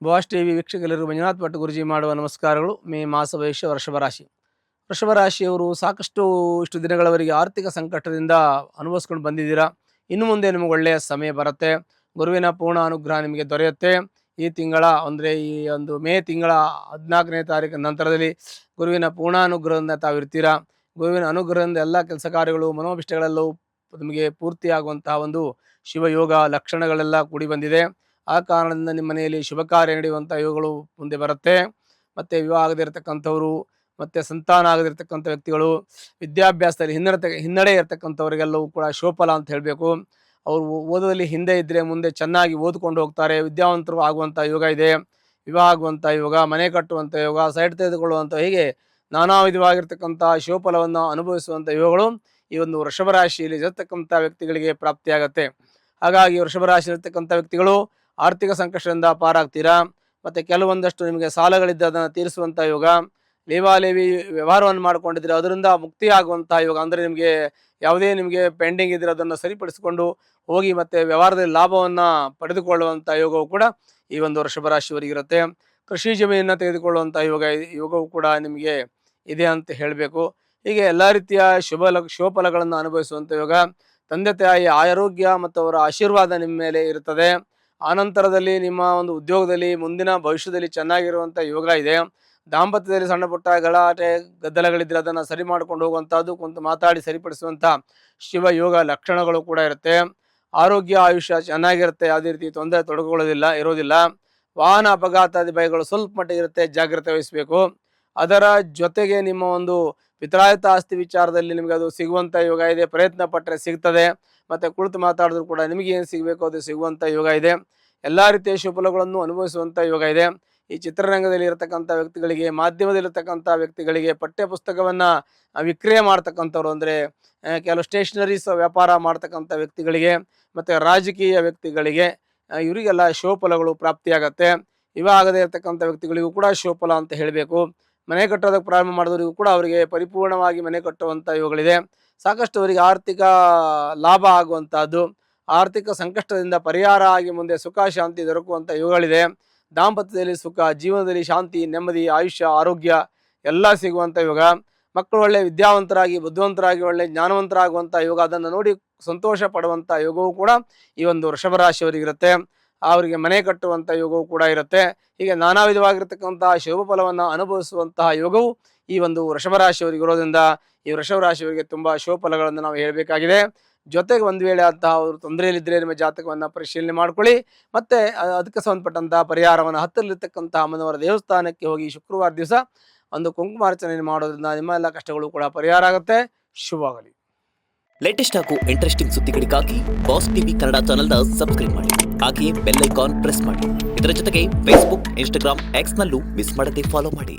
Boss TV ವೀಕ್ಷಕರೆಲ್ಲರಿಗೂ Manjunath Bhat ಗುರುಜಿ ಮಾಡುವ ನಮಸ್ಕಾರಗಳು. ಮೇ ಮಾಸ ಭವಿಷ್ಯ ವೃಷಭ ರಾಶಿ. ವೃಷಭ ರಾಶಿಯವರು ಸಾಕಷ್ಟು ಇಷ್ಟು ದಿನಗಳವರೆಗೆ ಆರ್ಥಿಕ ಸಂಕಟದಿಂದ ಅನುಭವಿಸ್ಕೊಂಡು ಬಂದಿದ್ದೀರಾ. ಇನ್ನು ಮುಂದೆ ನಿಮಗೆ ಒಳ್ಳೆಯ ಸಮಯ ಬರುತ್ತೆ. ಗುರುವಿನ ಪೂರ್ಣ ಅನುಗ್ರಹ ನಿಮಗೆ ದೊರೆಯುತ್ತೆ. ಈ ತಿಂಗಳ ಅಂದರೆ ಈ ಒಂದು ಮೇ ತಿಂಗಳ 14ನೇ ತಾರೀಕಿನ ನಂತರದಲ್ಲಿ ಗುರುವಿನ ಪೂರ್ಣ ಅನುಗ್ರಹದಿಂದ ತಾವಿರ್ತೀರಾ. ಗುರುವಿನ ಅನುಗ್ರಹದಿಂದ ಎಲ್ಲ ಕೆಲಸ ಕಾರ್ಯಗಳು ಮನೋಭಿಷ್ಟಗಳೆಲ್ಲವೂ ನಿಮಗೆ ಪೂರ್ತಿಯಾಗುವಂತಹ ಒಂದು ಶಿವಯೋಗ ಲಕ್ಷಣಗಳೆಲ್ಲ ಕೂಡಿ ಬಂದಿದೆ. ಆ ಕಾರಣದಿಂದ ನಿಮ್ಮ ಮನೆಯಲ್ಲಿ ಶುಭ ಕಾರ್ಯ ನಡೆಯುವಂಥ ಯೋಗಗಳು ಮುಂದೆ ಬರುತ್ತೆ. ಮತ್ತು ವಿವಾಹ ಆಗದಿರ್ತಕ್ಕಂಥವ್ರು, ಮತ್ತು ಸಂತಾನ ಆಗದಿರ್ತಕ್ಕಂಥ ವ್ಯಕ್ತಿಗಳು, ವಿದ್ಯಾಭ್ಯಾಸದಲ್ಲಿ ಹಿನ್ನಡೆ ಇರತಕ್ಕಂಥವ್ರಿಗೆಲ್ಲವೂ ಕೂಡ ಶೋಫಲ ಅಂತ ಹೇಳಬೇಕು. ಅವರು ಓದೋದಲ್ಲಿ ಹಿಂದೆ ಇದ್ದರೆ ಮುಂದೆ ಚೆನ್ನಾಗಿ ಓದ್ಕೊಂಡು ಹೋಗ್ತಾರೆ. ವಿದ್ಯಾವಂತರು ಆಗುವಂಥ ಯೋಗ ಇದೆ. ವಿವಾಹ ಆಗುವಂಥ ಯೋಗ, ಮನೆ ಕಟ್ಟುವಂಥ ಯೋಗ, ಸೈಟ್ ತೆಗೆದುಕೊಳ್ಳುವಂಥ, ಹೀಗೆ ನಾನಾ ವಿಧವಾಗಿರ್ತಕ್ಕಂಥ ಶಿವಫಲವನ್ನು ಅನುಭವಿಸುವಂಥ ಯೋಗಗಳು ಈ ಒಂದು ವೃಷಭ ರಾಶಿಯಲ್ಲಿ ಇರತಕ್ಕಂಥ ವ್ಯಕ್ತಿಗಳಿಗೆ ಪ್ರಾಪ್ತಿಯಾಗತ್ತೆ. ಹಾಗಾಗಿ ವೃಷಭ ರಾಶಿಯಲ್ಲಿರ್ತಕ್ಕಂಥ ವ್ಯಕ್ತಿಗಳು ಆರ್ಥಿಕ ಸಂಕಷ್ಟದಿಂದ ಪಾರಾಗ್ತೀರಾ. ಮತ್ತು ಕೆಲವೊಂದಷ್ಟು ನಿಮಗೆ ಸಾಲಗಳಿದ್ದ ಅದನ್ನು ತೀರಿಸುವಂಥ ಯೋಗ, ಲೇವಾಲೇವಿ ವ್ಯವಹಾರವನ್ನು ಮಾಡಿಕೊಂಡಿದ್ರೆ ಅದರಿಂದ ಮುಕ್ತಿ ಆಗುವಂಥ ಯೋಗ, ಅಂದರೆ ನಿಮಗೆ ಯಾವುದೇ ನಿಮಗೆ ಪೆಂಡಿಂಗ್ ಇದ್ದರೆ ಅದನ್ನು ಸರಿಪಡಿಸಿಕೊಂಡು ಹೋಗಿ ಮತ್ತು ವ್ಯವಹಾರದಲ್ಲಿ ಲಾಭವನ್ನು ಪಡೆದುಕೊಳ್ಳುವಂಥ ಯೋಗವು ಕೂಡ ಈ ಒಂದು ವೃಷಭ ರಾಶಿಯವರಿಗಿರುತ್ತೆ. ಕೃಷಿ ಜಮೀನನ್ನು ತೆಗೆದುಕೊಳ್ಳುವಂಥ ಯೋಗವು ಕೂಡ ನಿಮಗೆ ಇದೆ ಅಂತ ಹೇಳಬೇಕು. ಹೀಗೆ ಎಲ್ಲ ರೀತಿಯ ಶುಭಫಲಗಳನ್ನು ಅನುಭವಿಸುವಂಥ ಯೋಗ. ತಂದೆ ತಾಯಿ ಆರೋಗ್ಯ ಮತ್ತು ಅವರ ಆಶೀರ್ವಾದ ನಿಮ್ಮ ಮೇಲೆ ಇರುತ್ತದೆ. ಆನಂತರದಲ್ಲಿ ನಿಮ್ಮ ಒಂದು ಉದ್ಯೋಗದಲ್ಲಿ ಮುಂದಿನ ಭವಿಷ್ಯದಲ್ಲಿ ಚೆನ್ನಾಗಿರುವಂಥ ಯೋಗ ಇದೆ. ದಾಂಪತ್ಯದಲ್ಲಿ ಸಣ್ಣ ಪುಟ್ಟ ಗಲಾಟೆ ಗದ್ದಲಗಳಿದ್ರೆ ಅದನ್ನು ಸರಿ ಮಾಡ್ಕೊಂಡು ಹೋಗುವಂಥದ್ದು, ಕುಂತು ಮಾತಾಡಿ ಸರಿಪಡಿಸುವಂಥ ಶಿವ ಯೋಗ ಲಕ್ಷಣಗಳು ಕೂಡ ಇರುತ್ತೆ. ಆರೋಗ್ಯ ಆಯುಷ್ಯ ಚೆನ್ನಾಗಿರುತ್ತೆ, ಯಾವುದೇ ರೀತಿ ತೊಡಗುಗಳು ಇರೋದಿಲ್ಲ. ವಾಹನ ಅಪಘಾತಾದಿ ಭಯಗಳು ಸ್ವಲ್ಪ ಮಟ್ಟಿಗೆ ಇರುತ್ತೆ, ಜಾಗ್ರತೆ ವಹಿಸಬೇಕು. ಅದರ ಜೊತೆಗೆ ನಿಮ್ಮ ಒಂದು ಪಿತ್ರಾಯತ ಆಸ್ತಿ ವಿಚಾರದಲ್ಲಿ ನಿಮಗೆ ಅದು ಸಿಗುವಂಥ ಯೋಗ ಇದೆ. ಪ್ರಯತ್ನ ಪಟ್ಟರೆ ಸಿಗ್ತದೆ. ಮತ್ತು ಕುಳಿತು ಮಾತಾಡಿದ್ರು ಕೂಡ ನಿಮಗೆ ಏನು ಸಿಗಬೇಕು ಅದು ಸಿಗುವಂಥ ಯೋಗ ಇದೆ. ಎಲ್ಲ ರೀತಿಯ ಶುಭಫಲಗಳನ್ನು ಅನುಭವಿಸುವಂಥ ಯೋಗ ಇದೆ. ಈ ಚಿತ್ರರಂಗದಲ್ಲಿ ಇರತಕ್ಕಂಥ ವ್ಯಕ್ತಿಗಳಿಗೆ, ಮಾಧ್ಯಮದಲ್ಲಿರ್ತಕ್ಕಂಥ ವ್ಯಕ್ತಿಗಳಿಗೆ, ಪಠ್ಯ ಪುಸ್ತಕವನ್ನು ವಿಕ್ರಯ ಮಾಡ್ತಕ್ಕಂಥವ್ರು, ಅಂದರೆ ಕೆಲವು ಸ್ಟೇಷನರೀಸ್ ವ್ಯಾಪಾರ ಮಾಡ್ತಕ್ಕಂಥ ವ್ಯಕ್ತಿಗಳಿಗೆ, ಮತ್ತು ರಾಜಕೀಯ ವ್ಯಕ್ತಿಗಳಿಗೆ, ಇವರಿಗೆಲ್ಲ ಶುಭಫಲಗಳು ಪ್ರಾಪ್ತಿಯಾಗತ್ತೆ. ವಿವಾಹ ಆಗದೇ ಇರತಕ್ಕಂಥ ವ್ಯಕ್ತಿಗಳಿಗೂ ಕೂಡ ಶುಭಫಲ ಅಂತ ಹೇಳಬೇಕು. ಮನೆ ಕಟ್ಟೋದಕ್ಕೆ ಪ್ರಾರಂಭ ಮಾಡಿದವರಿಗೂ ಕೂಡ ಅವರಿಗೆ ಪರಿಪೂರ್ಣವಾಗಿ ಮನೆ ಕಟ್ಟುವಂಥ ಯೋಗಗಳಿದೆ. ಸಾಕಷ್ಟು ಅವರಿಗೆ ಆರ್ಥಿಕ ಲಾಭ ಆಗುವಂಥದ್ದು, ಆರ್ಥಿಕ ಸಂಕಷ್ಟದಿಂದ ಪರಿಹಾರ ಆಗಿ ಮುಂದೆ ಸುಖ ಶಾಂತಿ ದೊರಕುವಂಥ ಯೋಗಗಳಿದೆ. ದಾಂಪತ್ಯದಲ್ಲಿ ಸುಖ, ಜೀವನದಲ್ಲಿ ಶಾಂತಿ, ನೆಮ್ಮದಿ, ಆಯುಷ್ಯ, ಆರೋಗ್ಯ ಎಲ್ಲ ಸಿಗುವಂಥ ಯೋಗ. ಮಕ್ಕಳು ಒಳ್ಳೆ ವಿದ್ಯಾವಂತರಾಗಿ, ಬುದ್ಧಿವಂತರಾಗಿ, ಒಳ್ಳೆ ಜ್ಞಾನವಂತರಾಗುವಂಥ ಯೋಗ, ಅದನ್ನು ನೋಡಿ ಸಂತೋಷ ಪಡುವಂಥ ಯೋಗವೂ ಕೂಡ ಈ ಒಂದು ವೃಷಭ ರಾಶಿಯವರಿಗಿರುತ್ತೆ. ಅವರಿಗೆ ಮನೆ ಕಟ್ಟುವಂಥ ಯೋಗವೂ ಕೂಡ ಇರುತ್ತೆ. ಹೀಗೆ ನಾನಾ ವಿಧವಾಗಿರ್ತಕ್ಕಂಥ ಶುಭ ಫಲವನ್ನು ಅನುಭವಿಸುವಂತಹ ಯೋಗವು ಈ ಒಂದು ವೃಷಭ ರಾಶಿಯವರಿಗೆ ಇರೋದ್ರಿಂದ ಈ ವೃಷಭ ರಾಶಿಯವರಿಗೆ ತುಂಬ ಶುಭ ಫಲಗಳನ್ನು ನಾವು ಹೇಳಬೇಕಾಗಿದೆ. ಜೊತೆಗೆ ಒಂದು ವೇಳೆ ಅಂತಹ ಅವರು ತೊಂದರೆಯಲ್ಲಿದ್ದರೆ ನಿಮ್ಮ ಜಾತಕವನ್ನು ಪರಿಶೀಲನೆ ಮಾಡ್ಕೊಳ್ಳಿ. ಮತ್ತು ಅದಕ್ಕೆ ಸಂಬಂಧಪಟ್ಟಂತಹ ಪರಿಹಾರವನ್ನು ಹತ್ತಿರಲಿರ್ತಕ್ಕಂಥ ಅಮ್ಮನವರ ದೇವಸ್ಥಾನಕ್ಕೆ ಹೋಗಿ ಶುಕ್ರವಾರ ದಿವಸ ಒಂದು ಕುಂಕುಮಾರ್ಚನೆ ಮಾಡೋದ್ರಿಂದ ನಿಮ್ಮ ಎಲ್ಲ ಕಷ್ಟಗಳು ಕೂಡ ಪರಿಹಾರ ಆಗುತ್ತೆ. ಶುಭವಾಗಲಿ. ಲೇಟೆಸ್ಟ್ ಹಾಗೂ ಇಂಟ್ರೆಸ್ಟಿಂಗ್ ಸುದ್ದಿಗಳಿಗಾಗಿ ಬಾಸ್ ಟಿವಿ ಕನ್ನಡ ಚಾನೆಲ್ನ ಸಬ್ಸ್ಕ್ರೈಬ್ ಮಾಡಿ. ಹಾಗೆಯೇ ಬೆಲ್ ಐಕಾನ್ ಪ್ರೆಸ್ ಮಾಡಿ. ಇದರ ಜೊತೆಗೆ ಫೇಸ್ಬುಕ್, ಇನ್ಸ್ಟಾಗ್ರಾಮ್, ಎಕ್ಸ್ನಲ್ಲೂ ಮಿಸ್ ಮಾಡದೆ ಫಾಲೋ ಮಾಡಿ.